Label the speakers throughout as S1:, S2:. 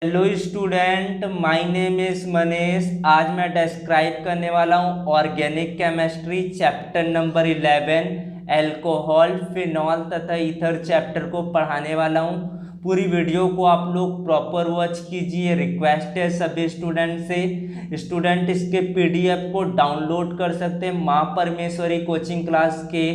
S1: Hello student, my name is Manish. आज मैं describe करने वाला हूँ organic chemistry chapter number 11 alcohol, phenol तथा ईथर चैप्टर को पढ़ाने वाला हूँ। पूरी वीडियो को आप लोग प्रॉपर वॉच कीजिए। रिक्वेस्ट है सभी स्टूडेंट से, स्टूडेंट इसके पीडीएफ को डाउनलोड कर सकते हैं माँ परमेश्वरी कोचिंग क्लास के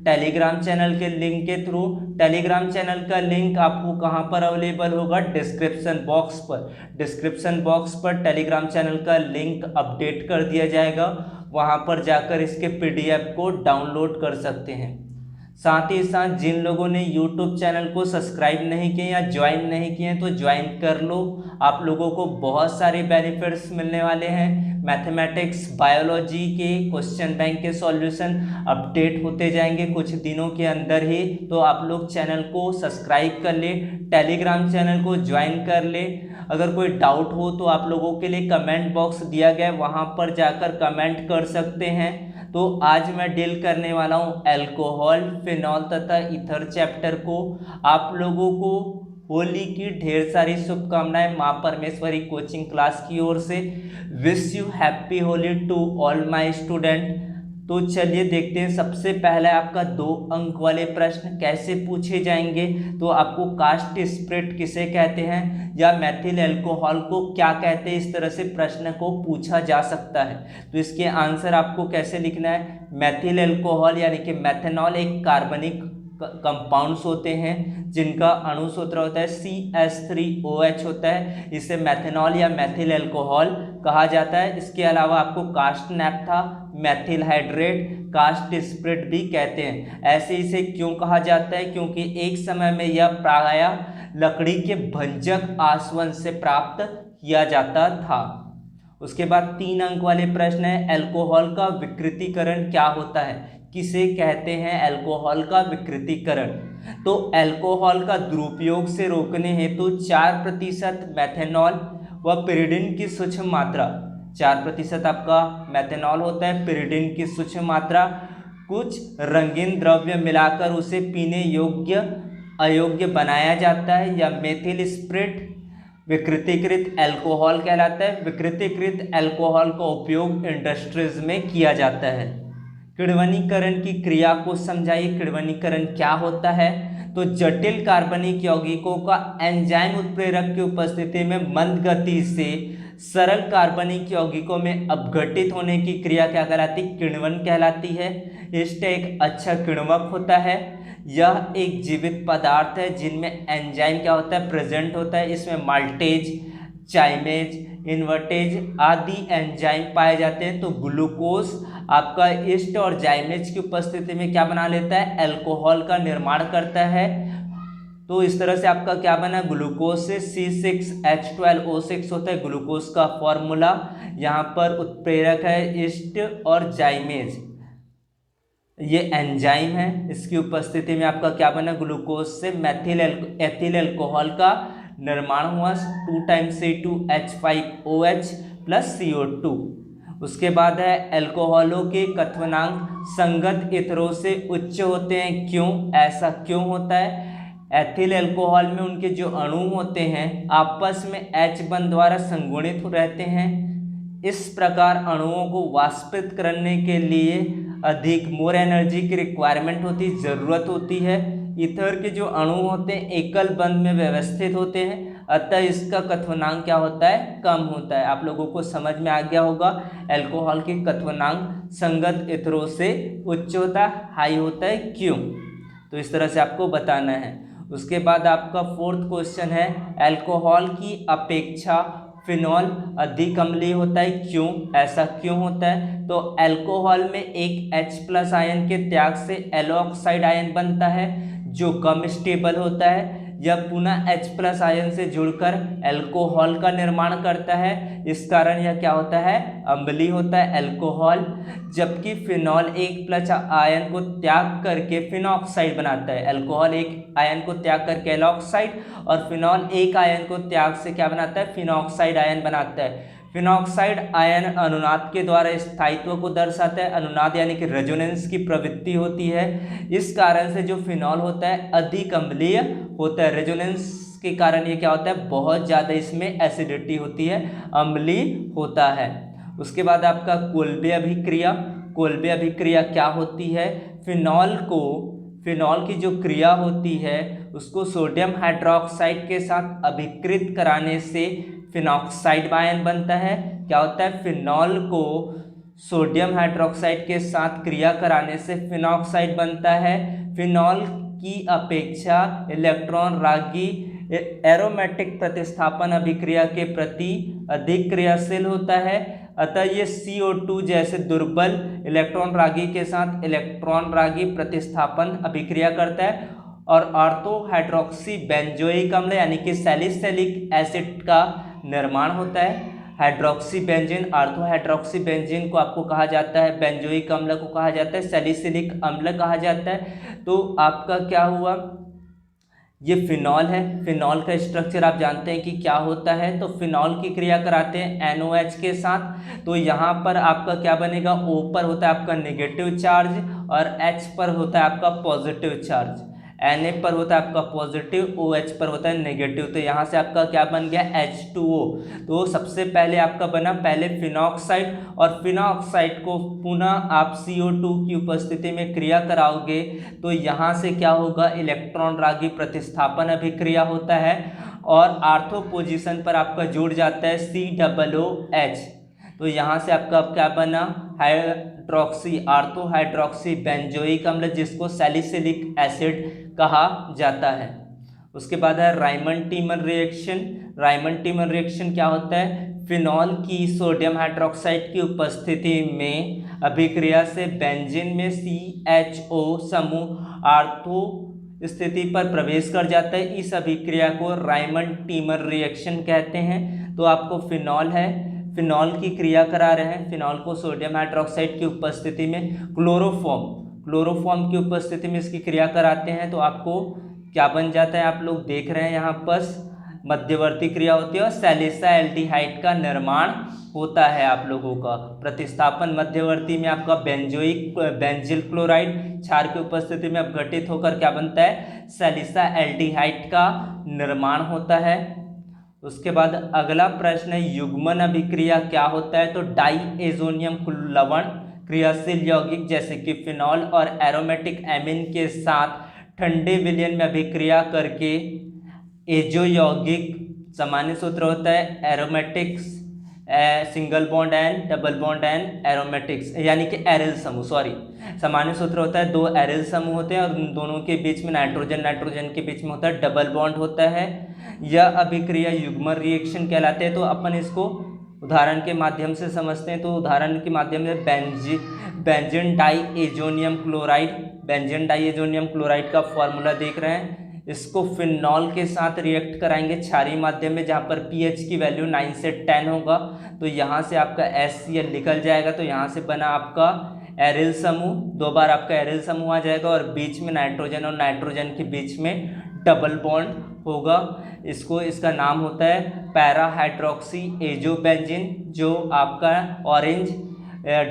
S1: टेलीग्राम चैनल के लिंक के थ्रू। टेलीग्राम चैनल का लिंक आपको कहाँ पर अवेलेबल होगा? डिस्क्रिप्शन बॉक्स पर। डिस्क्रिप्शन बॉक्स पर टेलीग्राम चैनल का लिंक अपडेट कर दिया जाएगा, वहाँ पर जाकर इसके पीडीएफ को डाउनलोड कर सकते हैं। साथ ही साथ जिन लोगों ने यूट्यूब चैनल को सब्सक्राइब नहीं किए या ज्वाइन नहीं किए तो ज्वाइन कर लो। आप लोगों को बहुत सारे बेनिफिट्स मिलने वाले हैं। मैथमेटिक्स, बायोलॉजी के क्वेश्चन बैंक के सॉल्यूशन अपडेट होते जाएंगे कुछ दिनों के अंदर ही। तो आप लोग चैनल को सब्सक्राइब कर ले, टेलीग्राम चैनल को ज्वाइन कर ले। अगर कोई डाउट हो तो आप लोगों के लिए कमेंट बॉक्स दिया गया है, वहाँ पर जाकर कमेंट कर सकते हैं। तो आज मैं डील करने वाला हूँ अल्कोहल, फिनॉल तथा ईथर चैप्टर को। आप लोगों को होली की ढेर सारी शुभकामनाएं माँ परमेश्वरी कोचिंग क्लास की ओर से। Wish you happy Holi to all my student. तो चलिए देखते हैं। सबसे पहले आपका 2 अंक वाले प्रश्न कैसे पूछे जाएंगे। तो आपको कास्ट स्प्रिट किसे कहते हैं या मैथिल अल्कोहल को क्या कहते हैं, इस तरह से प्रश्न को पूछा जा सकता है। तो इसके आंसर आपको कैसे लिखना है? मैथिल अल्कोहल यानी कि मैथनॉल एक कार्बनिक कंपाउंड्स होते हैं जिनका अणु सूत्र होता है CH3OH होता है। इसे मैथनॉल या मैथिल अल्कोहल कहा जाता है। इसके अलावा आपको cast naphtha, methyl hydrate, cast spirit भी कहते हैं। ऐसे इसे क्यों कहा जाता है? क्योंकि एक समय में यह प्रायः लकड़ी के भंजक आसवन से प्राप्त किया जाता था। उसके बाद 3 अंक वाले प्रश्न है, अल्कोहल का विकृतीकरण क्या होता है? किसे कहते हैं अल्कोहल का विकृतीकरण? तो अल्कोहल का दुरुपयोग से रोकने हेतु 4% मेथनॉल व पिरिडिन की सूक्ष्म मात्रा, 4% आपका मेथनॉल होता है, पिरिडिन की सूक्ष्म मात्रा, कुछ रंगीन द्रव्य मिलाकर उसे पीने योग्य अयोग्य बनाया जाता है। या मेथिल स्प्रिट विकृतीकृत अल्कोहल कहलाता है। विकृतीकृत अल्कोहल का उपयोग इंडस्ट्रीज में किया जाता है। किण्वनीकरण की क्रिया को समझाइए। किण्वनीकरण क्या होता है? तो जटिल कार्बनिक यौगिकों का एंजाइम उत्प्रेरक की उपस्थिति में मंद गति से सरल कार्बनिक यौगिकों में अपघटित होने की क्रिया क्या कहलाती? किण्वन कहलाती है। यीस्ट एक अच्छा किण्वक होता है। यह एक जीवित पदार्थ है जिनमें एंजाइम क्या होता है? प्रेजेंट होता है। इसमें माल्टेज, चाइमेज, इन्वर्टेज आदि एंजाइम पाए जाते हैं। तो ग्लूकोज आपका ईस्ट और जाइमेज की उपस्थिति में क्या बना लेता है? अल्कोहल का निर्माण करता है। तो इस तरह से आपका क्या बना? ग्लूकोज से C6H12O6 होता है ग्लूकोज का फॉर्मूला। यहाँ पर उत्प्रेरक है ईस्ट और जाइमेज, ये एंजाइम है। इसकी उपस्थिति में आपका क्या बना? ग्लूकोज से एथिल अल्कोहल का निर्माण हुआ, 2 टाइम्स C2H5OH प्लस CO2। उसके बाद है अल्कोहलों के कथनांक संगत ईथरों से उच्च होते हैं। क्यों? ऐसा क्यों होता है? एथिल अल्कोहल में उनके जो अणु होते हैं आपस में H बंध द्वारा संगुणित रहते हैं। इस प्रकार अणुओं को वाष्पित करने के लिए अधिक मोर एनर्जी की रिक्वायरमेंट होती, ज़रूरत होती है। ईथर के जो अणु होते हैं एकल बंध में व्यवस्थित होते हैं, अतः इसका कथनांक क्या होता है? कम होता है। आप लोगों को समझ में आ गया होगा। अल्कोहल के कथनांक संगत ईथरों से उच्च होता है, हाई होता है। क्यों? तो इस तरह से आपको बताना है। उसके बाद आपका 4th क्वेश्चन है, अल्कोहल की अपेक्षा फिनॉल अधिक अम्लीय होता है। क्यों? ऐसा क्यों होता है? तो अल्कोहल में एक H+ आयन के त्याग से एलोक्साइड आयन बनता है जो कम स्टेबल होता है। यह पुनः H+ आयन से जुड़कर अल्कोहल का निर्माण करता है। इस कारण यह क्या होता है? अम्लीय होता है अल्कोहल। जबकि फिनॉल एक आयन को त्याग करके फिनॉक्साइड बनाता है। अल्कोहल एक आयन को त्याग करके एलॉक्साइड और फिनॉल एक आयन को त्याग से क्या बनाता है? फिनॉक्साइड आयन बनाता है। फिनॉक्साइड आयन अनुनाद के द्वारा स्थायित्व को दर्शाता है। अनुनाद यानी कि रेजोनेंस की प्रवृत्ति होती है। इस कारण से जो फिनॉल होता है अधिक अम्लीय होता है। रेजोनेंस के कारण ये क्या होता है, बहुत ज़्यादा इसमें एसिडिटी होती है, अम्लीय होता है। उसके बाद आपका कोल्बे अभिक्रिया। कोल्बे अभिक्रिया क्या होती है, फिनॉल की जो क्रिया होती है उसको सोडियम हाइड्रोक्साइड के साथ अभिकृत कराने से फिनॉक्साइड आयन बनता है। क्या होता है, फिनॉल को सोडियम हाइड्रोक्साइड के साथ क्रिया कराने से फिनॉक्साइड बनता है। फिनॉल की अपेक्षा इलेक्ट्रॉन रागी एरोमेटिक प्रतिस्थापन अभिक्रिया के प्रति अधिक क्रियाशील होता है, अतः ये CO2 जैसे दुर्बल इलेक्ट्रॉन रागी के साथ इलेक्ट्रॉन रागी प्रतिस्थापन अभिक्रिया करता है और ऑर्थो हाइड्रोक्सी बेंजोइक अम्ल यानी कि सैलिसिलिक एसिड का निर्माण होता है। Hydroxy benzene, ortho hydroxy benzene को आपको कहा जाता है, बेंजोइक अम्ल को कहा जाता है, सैलिसिलिक अम्ल कहा जाता है। तो आपका क्या हुआ, ये फिनॉल है। फिनॉल का स्ट्रक्चर आप जानते हैं कि क्या होता है, तो फिनॉल की क्रिया कराते हैं NOH के साथ, तो यहाँ पर आपका क्या बनेगा, O पर होता है आपका नेगेटिव चार्ज और H पर होता है आपका पॉजिटिव चार्ज। Na पर होता है आपका पॉजिटिव, OH पर होता है नेगेटिव, तो यहाँ से आपका क्या बन गया H2O। तो सबसे पहले आपका बना पहले फिनॉक्साइड, और फिनॉक्साइड को पुनः आप CO2 की उपस्थिति में क्रिया कराओगे तो यहाँ से क्या होगा, इलेक्ट्रॉन रागी प्रतिस्थापन अभिक्रिया होता है और आर्थो पोजीशन पर आपका जुड़ जाता है COOH। तो यहाँ से आपका क्या बना, हाइड्रोक्सी ऑर्थो हाइड्रोक्सी बेंजोइक अम्ल, जिसको सैलिसिलिक एसिड कहा जाता है। उसके बाद है Raymond teamer reaction. Raymond teamer reaction क्या होता है, फिनॉल की सोडियम हाइड्रोक्साइड की उपस्थिति में अभिक्रिया से बेंजीन में CHO समूह ऑर्थो स्थिति पर प्रवेश कर जाता है। इस अभिक्रिया को रायमंड टीमर रिएक्शन कहते हैं। तो आपको फिनॉल है, फिनॉल की क्रिया करा रहे हैं, फिनॉल को सोडियम हाइड्रोक्साइड की उपस्थिति में क्लोरोफॉर्म की उपस्थिति में इसकी क्रिया कराते हैं, तो आपको क्या बन जाता है, आप लोग देख रहे हैं यहाँ पर मध्यवर्ती क्रिया होती है और सैलिसाएल्डिहाइड का निर्माण होता है। आप लोगों का प्रतिस्थापन मध्यवर्ती में आपका बेंजिल क्लोराइड क्षार की उपस्थिति में अपघटित होकर क्या बनता है, सैलिसाएल्डिहाइड का निर्माण होता है। उसके बाद अगला प्रश्न है युग्मन अभिक्रिया क्या होता है, तो डाइएजोनियम लवण क्रियाशील यौगिक जैसे कि फिनॉल और एरोमेटिक एमिन के साथ ठंडे विलयन में अभिक्रिया करके एजो यौगिक, सामान्य सूत्र होता है aromatics single bond and double bond and aromatics यानी कि एरिल समूह, सामान्य सूत्र होता है, दो एरिल समूह होते हैं और उन दोनों के बीच में नाइट्रोजन के बीच में होता है डबल बॉन्ड होता है। यह अभिक्रिया युग्मन रिएक्शन कहलाते हैं। तो अपन इसको उदाहरण के माध्यम से समझते हैं। तो उदाहरण के माध्यम से बेंजीन डाइएजोनियम क्लोराइड का फॉर्मूला देख रहे हैं। इसको फिनॉल के साथ रिएक्ट कराएंगे क्षारीय माध्यम में, जहाँ पर pH की वैल्यू 9 से 10 होगा। तो यहाँ से आपका HCl निकल जाएगा, तो यहाँ से बना आपका एरिल समूह, दो बार आपका एरिल समूह आ जाएगा और बीच में नाइट्रोजन और नाइट्रोजन के बीच में डबल बॉन्ड होगा। इसका नाम होता है पैरा हाइड्रोक्सी एजोबेंजीन, जो आपका ऑरेंज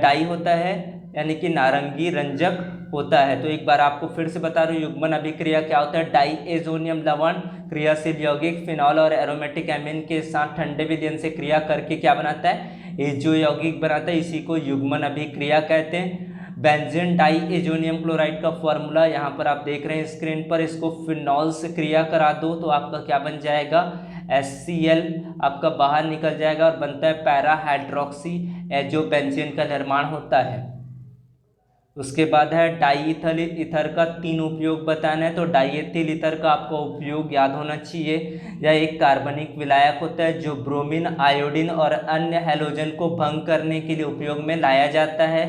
S1: डाई होता है यानी कि नारंगी रंजक होता है। तो एक बार आपको फिर से बता रहा हूँ, युग्मन अभिक्रिया क्या होता है, डाइएजोनियम लवण क्रियाशील यौगिक फिनॉल और एरोमेटिक एमिन के साथ ठंडे विलयन से क्रिया करके क्या बनाता है, एजो यौगिक बनाता है। इसी को युग्मन अभिक्रिया कहते हैं। बेंजीन डाइएजोनियम क्लोराइड का फॉर्मूला यहाँ पर आप देख रहे हैं स्क्रीन पर। इसको फिनॉल से क्रिया करा दो तो आपका क्या बन जाएगा, HCl आपका बाहर निकल जाएगा और बनता है पैरा हाइड्रोक्सी एजोबेंजीन का निर्माण होता है। उसके बाद है डाईइथिल ईथर का 3 उपयोग बताना है। तो डाईइथिल ईथर का आपका उपयोग याद होना चाहिए। यह एक कार्बनिक विलायक होता है जो ब्रोमीन, आयोडीन और अन्य हैलोजन को भंग करने के लिए उपयोग में लाया जाता है।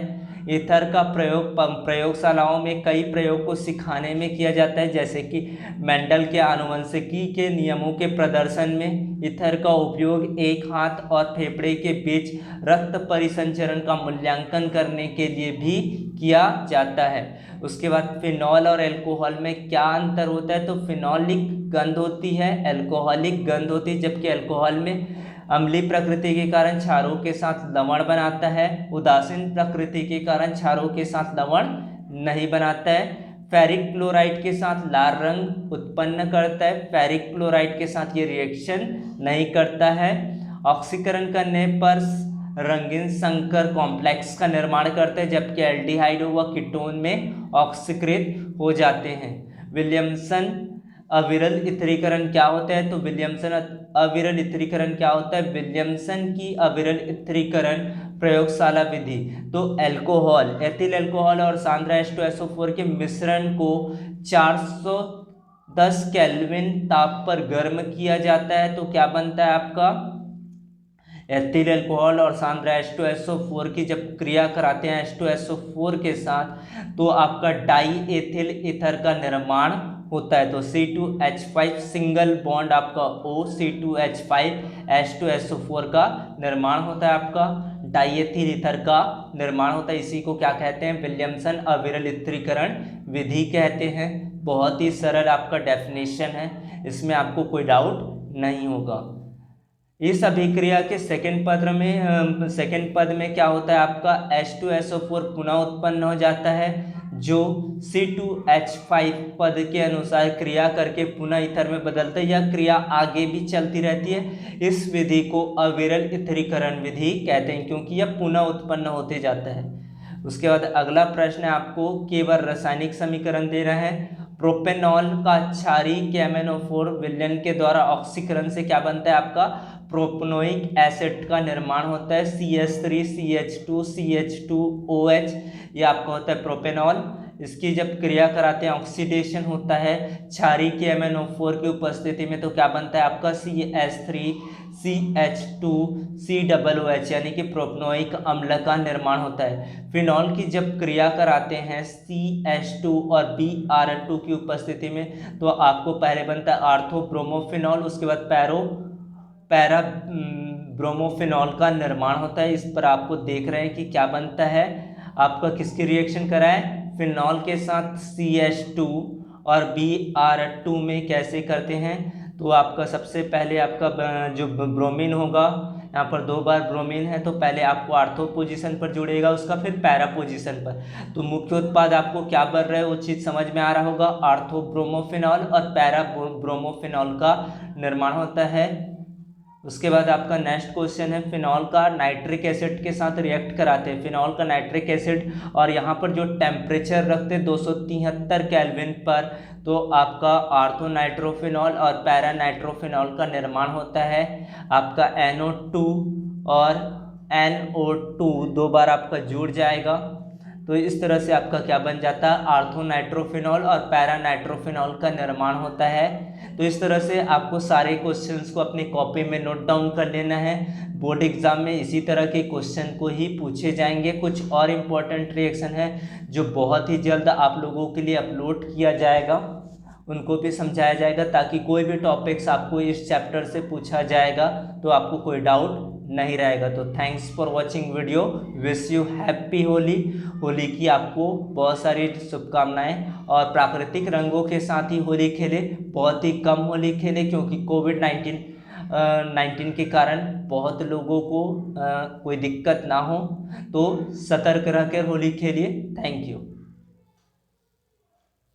S1: ईथर का प्रयोग प्रयोगशालाओं में कई प्रयोग को सिखाने में किया जाता है, जैसे कि मेंडल के आनुवंशिकी के नियमों के प्रदर्शन में ईथर का उपयोग एक हाथ और फेफड़े के बीच रक्त परिसंचरण का मूल्यांकन करने के लिए भी किया जाता है। उसके बाद फिनॉल और अल्कोहल में क्या अंतर होता है, तो फिनॉलिक गंध होती है, अल्कोहलिक गंध होती है, जबकि अल्कोहल में अम्लीय प्रकृति के कारण क्षारों के साथ लवण बनाता है, उदासीन प्रकृति के कारण क्षारों के साथ लवण नहीं बनाता है। फेरिक क्लोराइड के साथ लाल रंग उत्पन्न करता है, फेरिक क्लोराइड के साथ ये रिएक्शन नहीं करता है। ऑक्सीकरण करने पर रंगीन संकर कॉम्प्लेक्स का निर्माण करते हैं, जबकि एल्डिहाइड व कीटोन में ऑक्सीकृत हो जाते हैं। विलियमसन अविरल इथरीकरण क्या होता है? तो विलियमसन अविरल इथरीकरण क्या होता है? विलियमसन की अविरल इथरीकरण प्रयोगशाला विधि। तो एल्कोहल, एथिल एल्कोहल और सांद्रा H2SO4 के मिश्रण को 410 केल्विन ताप पर गर्म किया जाता है, तो क्या बनता है आपका? एथिल एल्कोहल और सांद्रा H2SO4 की जब क्रिया कराते हैं H2SO4 के साथ, तो आपका डाई एथिल ईथर का निर्माण होता है। तो C2H5 सिंगल बॉन्ड आपका O, C2H5 H2SO4 का निर्माण होता है, आपका डाईएथिल ईथर का निर्माण होता है। इसी को क्या कहते हैं? विलियमसन अविरल इथरीकरण विधि कहते हैं। बहुत ही सरल आपका डेफिनेशन है, इसमें आपको कोई डाउट नहीं होगा। इस अभिक्रिया के सेकेंड पद में क्या होता है आपका? H2SO4 पुनः उत्पन्न हो जाता है, जो C2H5 पद के अनुसार क्रिया करके पुनः ईथर में बदलता है। यह क्रिया आगे भी चलती रहती है। इस विधि को अविरल इथरीकरण विधि कहते हैं, क्योंकि यह पुनः उत्पन्न होते जाता है। उसके बाद अगला प्रश्न है, आपको केवल रासायनिक समीकरण दे रहे हैं। प्रोपेनॉल का क्षारीय KMnO4 विलयन के द्वारा ऑक्सीकरण से क्या बनता है आपका? प्रोपनोइक एसिड का निर्माण होता है, CH3CH2CH2OH, ये आपका होता है प्रोपेनॉल। इसकी जब क्रिया कराते हैं ऑक्सीडेशन होता है क्षारीय KMnO4 की उपस्थिति में, तो क्या बनता है आपका? CH3CH2COOH, यानी कि प्रोपनोइक अम्ल का निर्माण होता है। फिनॉल की जब क्रिया कराते हैं CH2 और Br2 की उपस्थिति में, तो आपको पहले बनता है आर्थोब्रोमोफिनॉल, उसके बाद पैरा ब्रोमोफिनॉल का निर्माण होता है। इस पर आपको देख रहे हैं कि क्या बनता है आपका, किसकी रिएक्शन कराए? फिनॉल के साथ CH2 और Br2 में कैसे करते हैं? तो आपका सबसे पहले आपका जो ब्रोमीन होगा, यहाँ पर 2 बार ब्रोमीन है, तो पहले आपको आर्थो पोजीशन पर जुड़ेगा उसका, फिर पैरा पोजीशन पर। तो मुख्य उत्पाद आपको क्या बन रहा है वो चीज़ समझ में आ रहा होगा। आर्थोब्रोमोफिनॉल और पैरा ब्रोमोफिनॉल का निर्माण होता है। उसके बाद आपका नेक्स्ट क्वेश्चन है, फिनॉल का नाइट्रिक एसिड के साथ रिएक्ट कराते हैं। फिनॉल का नाइट्रिक एसिड, और यहाँ पर जो टेम्परेचर रखते हैं 273 केल्विन पर, तो आपका आर्थोनाइट्रोफिनॉल और पैरा नाइट्रोफिनॉल का निर्माण होता है। आपका NO2 और NO2 2 बार आपका जुड़ जाएगा, तो इस तरह से आपका क्या बन जाता है? आर्थोनाइट्रोफिनॉल और पैरा नाइट्रोफिनॉल का निर्माण होता है। तो इस तरह से आपको सारे क्वेश्चंस को अपनी कॉपी में नोट डाउन कर लेना है। बोर्ड एग्जाम में इसी तरह के क्वेश्चन को ही पूछे जाएंगे। कुछ और इम्पोर्टेंट रिएक्शन है जो बहुत ही जल्द आप लोगों के लिए अपलोड किया जाएगा, उनको भी समझाया जाएगा, ताकि कोई भी टॉपिक्स आपको इस चैप्टर से पूछा जाएगा तो आपको कोई डाउट नहीं रहेगा। तो thanks for watching video, wish you happy Holi. Holi की आपको बहुत सारी शुभकामनाएं, और प्राकृतिक रंगों के साथ ही होली खेले, बहुत ही कम होली खेले, क्योंकि कोविड-19 के कारण बहुत लोगों को कोई दिक्कत ना हो, तो सतर्क रहकर होली खेलिए। Thank you.